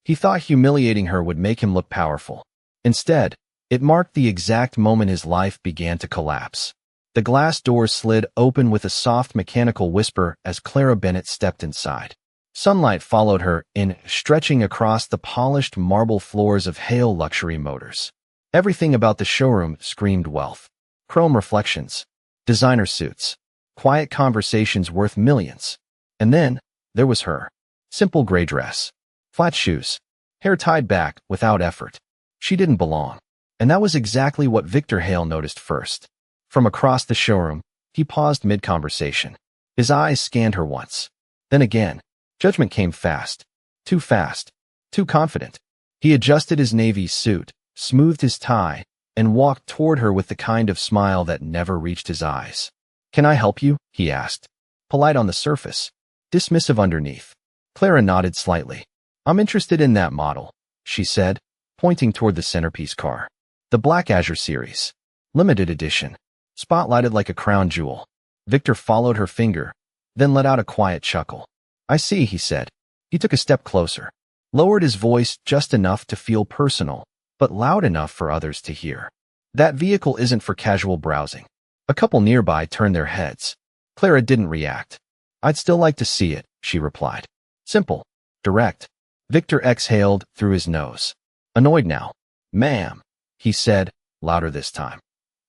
He thought humiliating her would make him look powerful. Instead, it marked the exact moment his life began to collapse. The glass doors slid open with a soft mechanical whisper as Clara Bennett stepped inside. Sunlight followed her in, stretching across the polished marble floors of Hale Luxury Motors. Everything about the showroom screamed wealth. Chrome reflections, designer suits, quiet conversations worth millions. And then, there was her. Simple gray dress, flat shoes, hair tied back without effort. She didn't belong. And that was exactly what Victor Hale noticed first. From across the showroom, he paused mid-conversation. His eyes scanned her once. Then again. Judgment came fast, too confident. He adjusted his navy suit, smoothed his tie, and walked toward her with the kind of smile that never reached his eyes. "Can I help you?" he asked. Polite on the surface, dismissive underneath. Clara nodded slightly. "I'm interested in that model," she said, pointing toward the centerpiece car. "The Black Azure Series. Limited edition. Spotlighted like a crown jewel." Victor followed her finger, then let out a quiet chuckle. "I see," he said. He took a step closer, lowered his voice just enough to feel personal, but loud enough for others to hear. "That vehicle isn't for casual browsing." A couple nearby turned their heads. Clara didn't react. "I'd still like to see it," she replied. Simple, direct. Victor exhaled through his nose. Annoyed now. "Ma'am," he said, louder this time.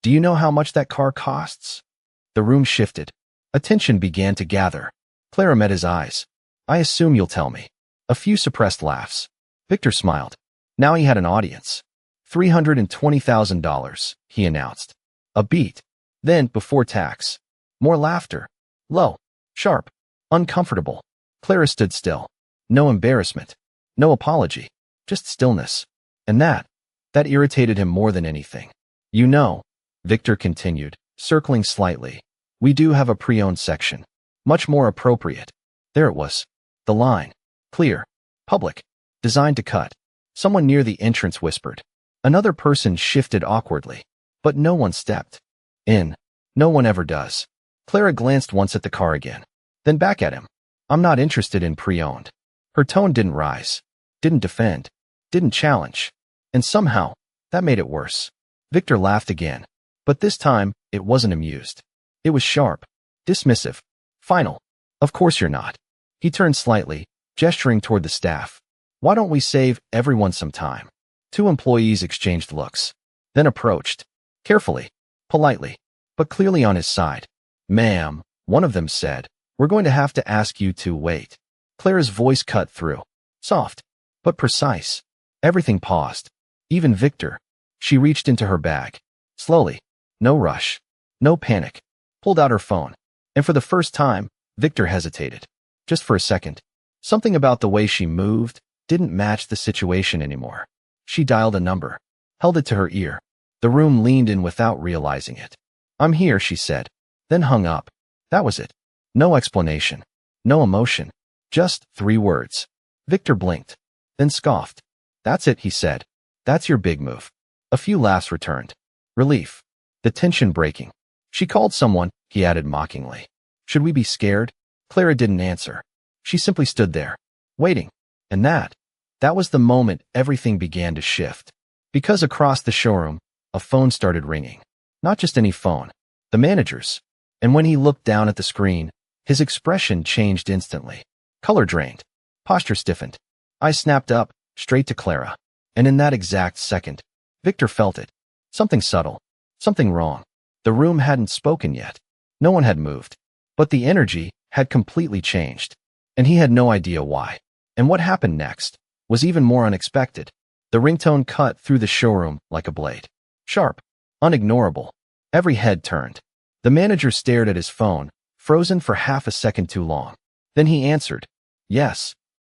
"Do you know how much that car costs?" The room shifted. Attention began to gather. Clara met his eyes. "I assume you'll tell me." A few suppressed laughs. Victor smiled. Now he had an audience. $320,000, he announced. A beat. Then, before tax. More laughter. Low. Sharp. Uncomfortable. Clara stood still. No embarrassment. No apology. Just stillness. And that irritated him more than anything. "You know," Victor continued, circling slightly, "we do have a pre-owned section. Much more appropriate." There it was. The line. Clear. Public. Designed to cut. Someone near the entrance whispered. Another person shifted awkwardly. But no one stepped in. No one ever does. Clara glanced once at the car again. Then back at him. "I'm not interested in pre-owned." Her tone didn't rise. Didn't defend. Didn't challenge. And somehow, that made it worse. Victor laughed again. But this time, it wasn't amused. It was sharp. Dismissive. Final. "Of course you're not." He turned slightly, gesturing toward the staff. "Why don't we save everyone some time?" Two employees exchanged looks. Then approached. Carefully. Politely. But clearly on his side. "Ma'am," one of them said, "we're going to have to ask you to wait." Clara's voice cut through. Soft. But precise. Everything paused. Even Victor. She reached into her bag. Slowly. No rush. No panic. Pulled out her phone. And for the first time, Victor hesitated. Just for a second. Something about the way she moved didn't match the situation anymore. She dialed a number. Held it to her ear. The room leaned in without realizing it. "I'm here," she said. Then hung up. That was it. No explanation. No emotion. Just 3 words. Victor blinked. Then scoffed. "That's it," he said. "That's your big move." A few laughs returned. Relief. The tension breaking. "She called someone," he added mockingly. "Should we be scared?" Clara didn't answer. She simply stood there, waiting. And that was the moment everything began to shift. Because across the showroom, a phone started ringing. Not just any phone. The manager's. And when he looked down at the screen, his expression changed instantly. Color drained. Posture stiffened. Eyes snapped up, straight to Clara. And in that exact second, Victor felt it. Something subtle. Something wrong. The room hadn't spoken yet. No one had moved. But the energy had completely changed. And he had no idea why. And what happened next was even more unexpected. The ringtone cut through the showroom like a blade. Sharp. Unignorable. Every head turned. The manager stared at his phone, frozen for half a second too long. Then he answered. "Yes."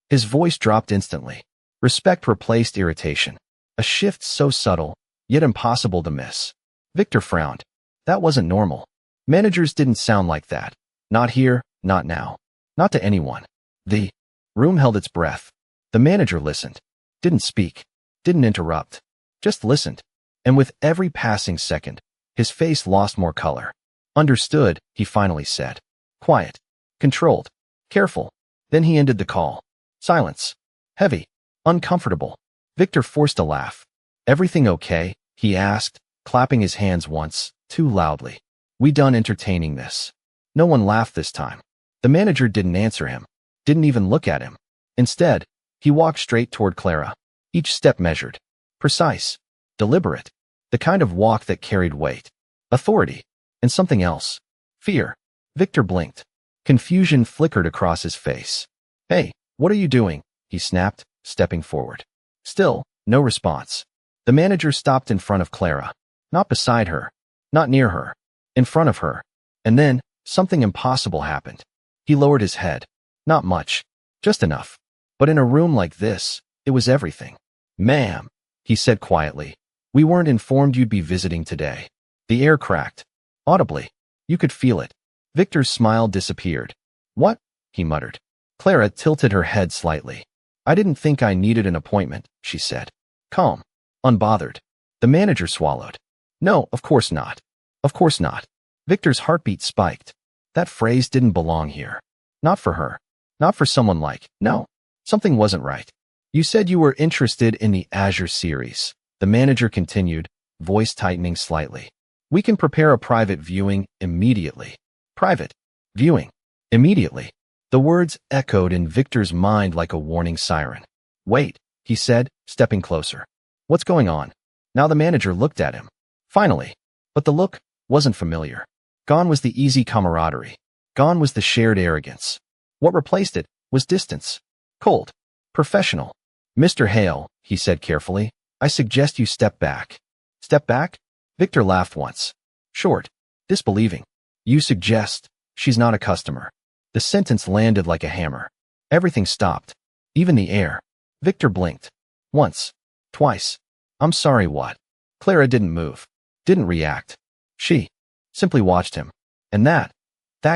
His voice dropped instantly. Respect replaced irritation. A shift so subtle, yet impossible to miss. Victor frowned. That wasn't normal. Managers didn't sound like that. Not here, not now. Not to anyone. The room held its breath. The manager listened. Didn't speak. Didn't interrupt. Just listened. And with every passing second, his face lost more color. "Understood," he finally said. Quiet. Controlled. Careful. Then he ended the call. Silence. Heavy. Uncomfortable. Victor forced a laugh. Everything okay? He asked, clapping his hands once, too loudly. We done entertaining this. No one laughed this time. The manager didn't answer him, didn't even look at him. Instead, he walked straight toward Clara, each step measured, precise, deliberate, the kind of walk that carried weight, authority, and something else, fear. Victor blinked. Confusion flickered across his face. Hey, what are you doing? He snapped, stepping forward. Still, no response. The manager stopped in front of Clara, not beside her, not near her, in front of her. And then, something impossible happened. He lowered his head. Not much, just enough. But in a room like this, it was everything. Ma'am, he said quietly, we weren't informed you'd be visiting today. The air cracked. Audibly. You could feel it. Victor's smile disappeared. What? He muttered. Clara tilted her head slightly. I didn't think I needed an appointment, she said. Calm. Unbothered. The manager swallowed. No, of course not. Of course not. Victor's heartbeat spiked. That phrase didn't belong here. Not for her. Not for someone like, no. Something wasn't right. You said you were interested in the Azure series. The manager continued, voice tightening slightly. We can prepare a private viewing immediately. Private viewing. Immediately. The words echoed in Victor's mind like a warning siren. Wait, he said, stepping closer. What's going on? Now the manager looked at him. Finally. But the look wasn't familiar. Gone was the easy camaraderie. Gone was the shared arrogance. What replaced it was distance. Cold. Professional. Mr. Hale, he said carefully, I suggest you step back. Step back? Victor laughed once. Short. Disbelieving. You suggest she's not a customer. The sentence landed like a hammer. Everything stopped. Even the air. Victor blinked. Once. Twice. I'm sorry, what? Clara didn't move. Didn't react. She simply watched him. And that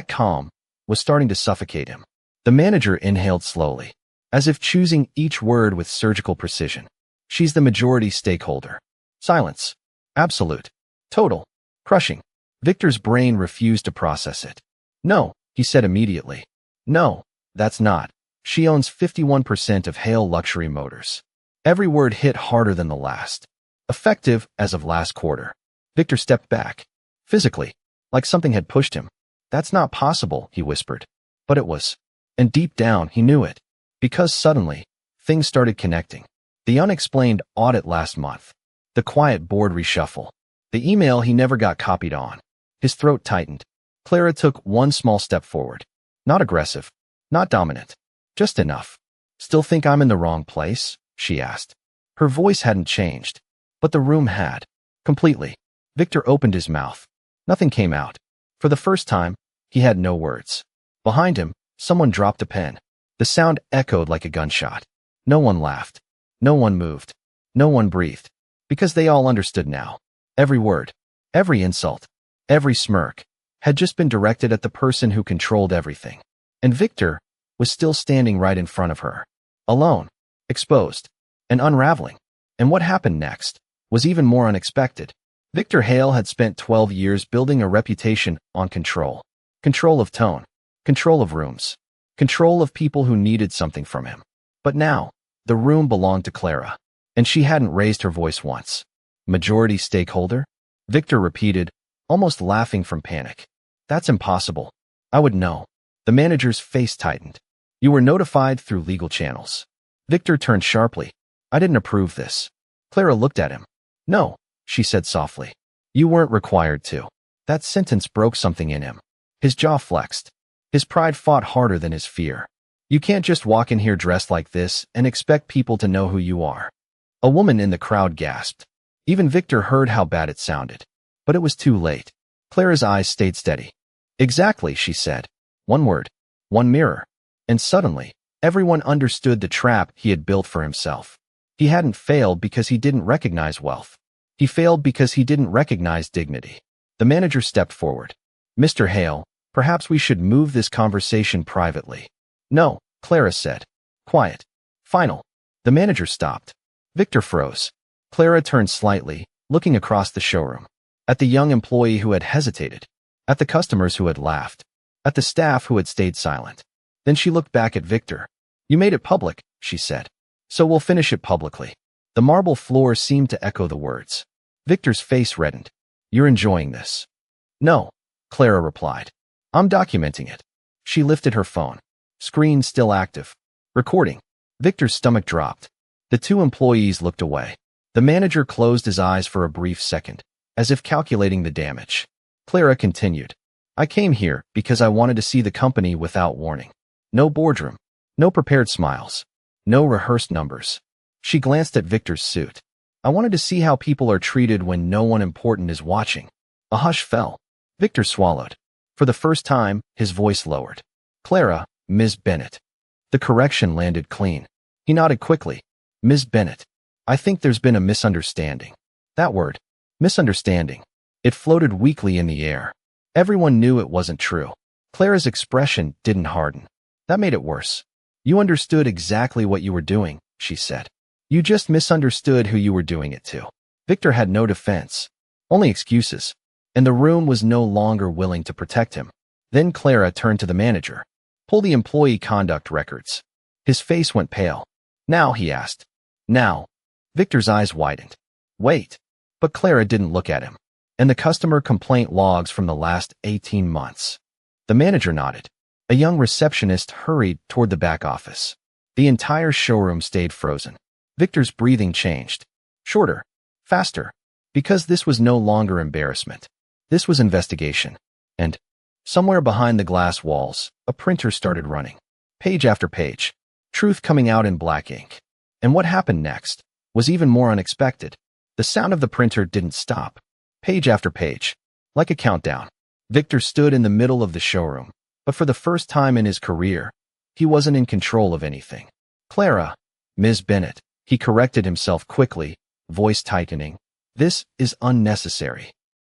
calm, was starting to suffocate him. The manager inhaled slowly, as if choosing each word with surgical precision. She's the majority stakeholder. Silence. Absolute. Total. Crushing. Victor's brain refused to process it. No, he said immediately. No, that's not. She owns 51% of Hale Luxury Motors. Every word hit harder than the last. Effective as of last quarter. Victor stepped back. Physically. Like something had pushed him. That's not possible, he whispered. But it was. And deep down, he knew it. Because suddenly, things started connecting. The unexplained audit last month. The quiet board reshuffle. The email he never got copied on. His throat tightened. Clara took one small step forward. Not aggressive. Not dominant. Just enough. Still think I'm in the wrong place? She asked. Her voice hadn't changed. But the room had. Completely. Victor opened his mouth. Nothing came out. For the first time, he had no words. Behind him, someone dropped a pen. The sound echoed like a gunshot. No one laughed. No one moved. No one breathed. Because they all understood now. Every word. Every insult. Every smirk. Had just been directed at the person who controlled everything. And Victor was still standing right in front of her. Alone. Exposed. And unraveling. And what happened next was even more unexpected. Victor Hale had spent 12 years building a reputation on control. Control of tone. Control of rooms. Control of people who needed something from him. But now, the room belonged to Clara. And she hadn't raised her voice once. Majority stakeholder? Victor repeated, almost laughing from panic. That's impossible. I would know. The manager's face tightened. You were notified through legal channels. Victor turned sharply. I didn't approve this. Clara looked at him. No, she said softly. You weren't required to. That sentence broke something in him. His jaw flexed. His pride fought harder than his fear. You can't just walk in here dressed like this and expect people to know who you are. A woman in the crowd gasped. Even Victor heard how bad it sounded. But it was too late. Clara's eyes stayed steady. Exactly, she said. One word. One mirror. And suddenly, everyone understood the trap he had built for himself. He hadn't failed because he didn't recognize wealth. He failed because he didn't recognize dignity. The manager stepped forward. Mr. Hale, perhaps we should move this conversation privately. No, Clara said. Quiet. Final. The manager stopped. Victor froze. Clara turned slightly, looking across the showroom. At the young employee who had hesitated. At the customers who had laughed. At the staff who had stayed silent. Then she looked back at Victor. You made it public, she said. So we'll finish it publicly. The marble floor seemed to echo the words. Victor's face reddened. You're enjoying this? No, Clara replied. I'm documenting it. She lifted her phone. Screen still active. Recording. Victor's stomach dropped. The two employees looked away. The manager closed his eyes for a brief second, as if calculating the damage. Clara continued. I came here because I wanted to see the company without warning. No boardroom. No prepared smiles. No rehearsed numbers. She glanced at Victor's suit. I wanted to see how people are treated when no one important is watching. A hush fell. Victor swallowed. For the first time, his voice lowered. Clara, Ms. Bennett. The correction landed clean. He nodded quickly. Ms. Bennett. I think there's been a misunderstanding. That word. Misunderstanding. It floated weakly in the air. Everyone knew it wasn't true. Clara's expression didn't harden. That made it worse. You understood exactly what you were doing, she said. You just misunderstood who you were doing it to. Victor had no defense. Only excuses. And the room was no longer willing to protect him. Then Clara turned to the manager. Pull the employee conduct records. His face went pale. Now, he asked. Now. Victor's eyes widened. Wait. But Clara didn't look at him. And the customer complaint logs from the last 18 months. The manager nodded. A young receptionist hurried toward the back office. The entire showroom stayed frozen. Victor's breathing changed. Shorter. Faster. Because this was no longer embarrassment. This was investigation. And, somewhere behind the glass walls, a printer started running. Page after page. Truth coming out in black ink. And what happened next was even more unexpected. The sound of the printer didn't stop. Page after page. Like a countdown. Victor stood in the middle of the showroom. But for the first time in his career, he wasn't in control of anything. Clara, Ms. Bennett, he corrected himself quickly, voice tightening. This is unnecessary.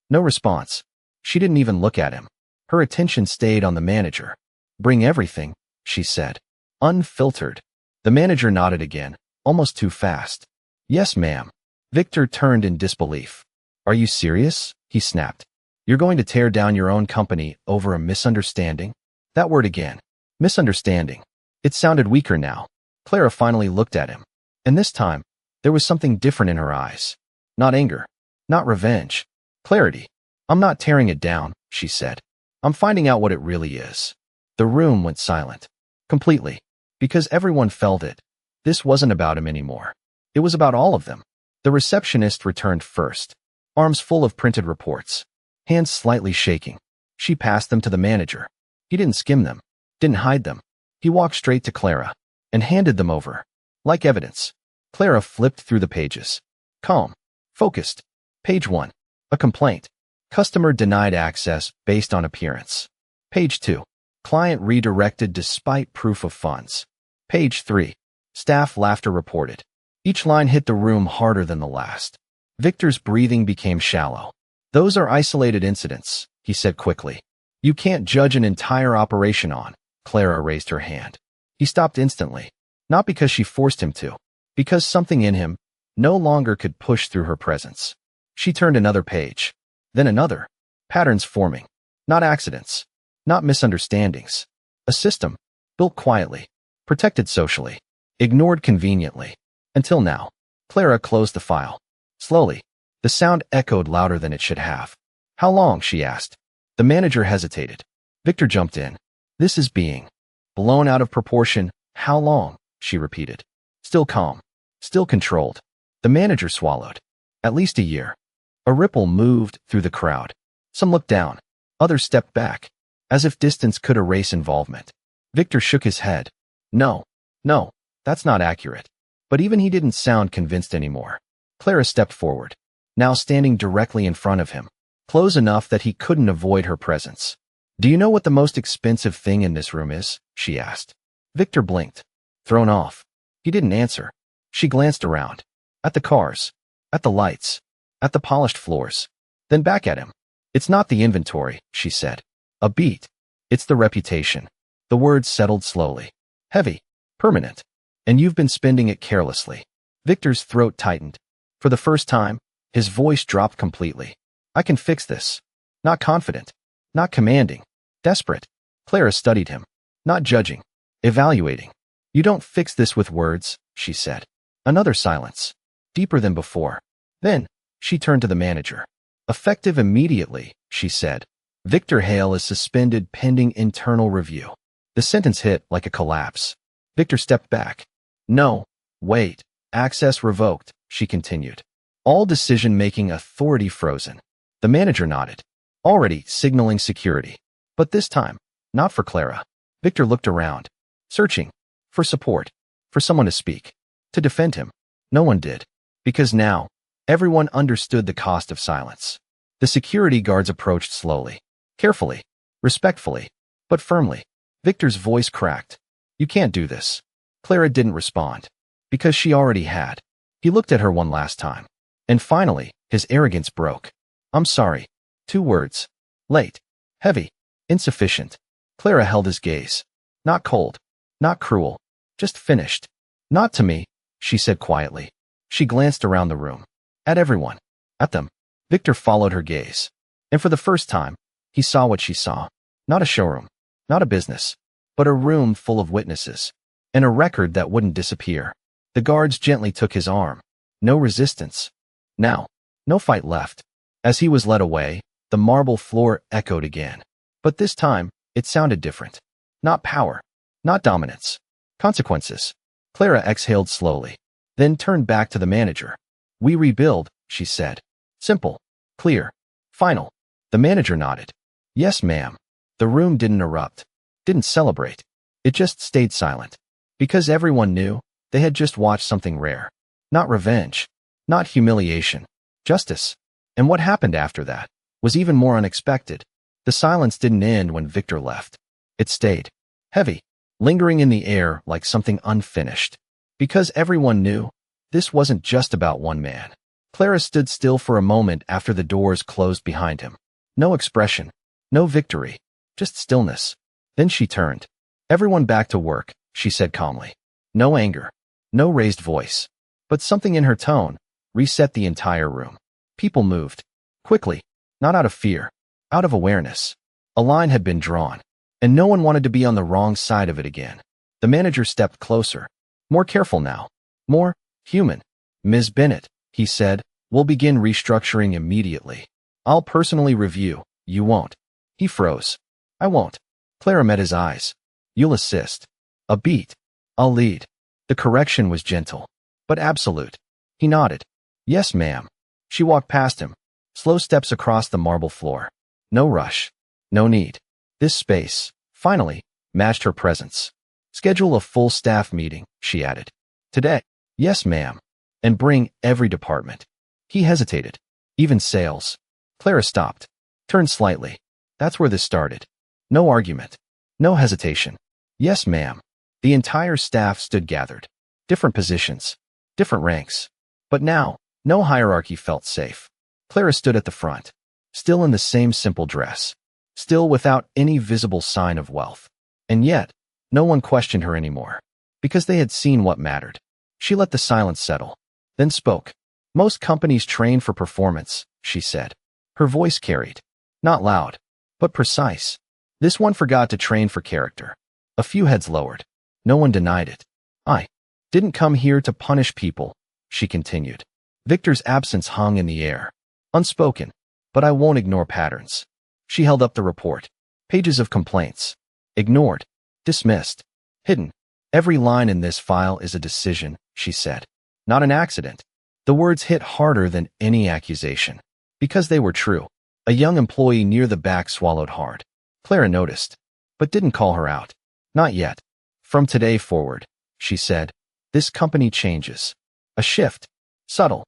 No response. She didn't even look at him. Her attention stayed on the manager. Bring everything, she said. Unfiltered. The manager nodded again, almost too fast. Yes, ma'am. Victor turned in disbelief. Are you serious? He snapped. You're going to tear down your own company over a misunderstanding? That word again. Misunderstanding. It sounded weaker now. Clara finally looked at him. And this time, there was something different in her eyes. Not anger. Not revenge. Clarity. I'm not tearing it down, she said. I'm finding out what it really is. The room went silent. Completely. Because everyone felt it. This wasn't about him anymore. It was about all of them. The receptionist returned first. Arms full of printed reports. Hands slightly shaking. She passed them to the manager. He didn't skim them. Didn't hide them. He walked straight to Clara. And handed them over. Like evidence. Clara flipped through the pages. Calm. Focused. Page 1. A complaint. Customer denied access based on appearance. Page 2. Client redirected despite proof of funds. Page 3. Staff laughter reported. Each line hit the room harder than the last. Victor's breathing became shallow. Those are isolated incidents, he said quickly. You can't judge an entire operation on. Clara raised her hand. He stopped instantly. Not because she forced him to. Because something in him no longer could push through her presence. She turned another page. Then another. Patterns forming. Not accidents. Not misunderstandings. A system. Built quietly. Protected socially. Ignored conveniently. Until now. Clara closed the file. Slowly. The sound echoed louder than it should have. How long? She asked. The manager hesitated. Victor jumped in. This is being blown out of proportion. How long? She repeated. Still calm. Still controlled. The manager swallowed. At least a year. A ripple moved through the crowd. Some looked down. Others stepped back. As if distance could erase involvement. Victor shook his head. No. No. That's not accurate. But even he didn't sound convinced anymore. Clara stepped forward. Now standing directly in front of him. Close enough that he couldn't avoid her presence. Do you know what the most expensive thing in this room is? She asked. Victor blinked. Thrown off. He didn't answer. She glanced around. At the cars. At the lights. At the polished floors. Then back at him. It's not the inventory, she said. A beat. It's the reputation. The words settled slowly. Heavy. Permanent. And you've been spending it carelessly. Victor's throat tightened. For the first time, his voice dropped completely. I can fix this. Not confident. Not commanding. Desperate. Clara studied him. Not judging. Evaluating. You don't fix this with words, she said. Another silence, deeper than before. Then, she turned to the manager. Effective immediately, she said. Victor Hale is suspended pending internal review. The sentence hit like a collapse. Victor stepped back. No, wait. Access revoked, she continued. All decision-making authority frozen. The manager nodded, already signaling security. But this time, not for Clara. Victor looked around, searching for support, for someone to speak, to defend him. No one did, because now, everyone understood the cost of silence. The security guards approached slowly, carefully, respectfully, but firmly. Victor's voice cracked. You can't do this. Clara didn't respond, because she already had. He looked at her one last time. And finally, his arrogance broke. I'm sorry. 2 words. Late. Heavy. Insufficient. Clara held his gaze. Not cold. Not cruel. Just finished. Not to me, she said quietly. She glanced around the room. At everyone. At them. Victor followed her gaze. And for the first time, he saw what she saw. Not a showroom. Not a business. But a room full of witnesses. And a record that wouldn't disappear. The guards gently took his arm. No resistance. Now, no fight left. As he was led away, the marble floor echoed again. But this time, it sounded different. Not power. Not dominance. Consequences. Clara exhaled slowly, then turned back to the manager. We rebuild, she said. Simple. Clear. Final. The manager nodded. Yes, ma'am. The room didn't erupt. Didn't celebrate. It just stayed silent. Because everyone knew, they had just watched something rare. Not revenge. Not humiliation. Justice. And what happened after that was even more unexpected. The silence didn't end when Victor left. It stayed. Heavy. Lingering in the air like something unfinished. Because everyone knew, this wasn't just about one man. Clara stood still for a moment after the doors closed behind him. No expression. No victory. Just stillness. Then she turned. Everyone back to work, she said calmly. No anger. No raised voice. But something in her tone reset the entire room. People moved. Quickly. Not out of fear. Out of awareness. A line had been drawn. And no one wanted to be on the wrong side of it again. The manager stepped closer. More careful now. More human. Ms. Bennett, he said, we'll begin restructuring immediately. I'll personally review. You won't. He froze. I won't. Clara met his eyes. You'll assist. A beat. I'll lead. The correction was gentle, but absolute. He nodded. Yes, ma'am. She walked past him. Slow steps across the marble floor. No rush. No need. This space, finally, matched her presence. Schedule a full staff meeting, she added. Today. Yes, ma'am. And bring every department. He hesitated. Even sales. Clara stopped. Turned slightly. That's where this started. No argument. No hesitation. Yes, ma'am. The entire staff stood gathered. Different positions. Different ranks. But now, no hierarchy felt safe. Clara stood at the front. Still in the same simple dress. Still without any visible sign of wealth. And yet, no one questioned her anymore. Because they had seen what mattered. She let the silence settle. Then spoke. Most companies train for performance, she said. Her voice carried. Not loud, but precise. This one forgot to train for character. A few heads lowered. No one denied it. I didn't come here to punish people, she continued. Victor's absence hung in the air. Unspoken, but I won't ignore patterns. She held up the report. Pages of complaints. Ignored. Dismissed. Hidden. Every line in this file is a decision, she said. Not an accident. The words hit harder than any accusation. Because they were true. A young employee near the back swallowed hard. Clara noticed, but didn't call her out. Not yet. From today forward, she said, this company changes. A shift. Subtle,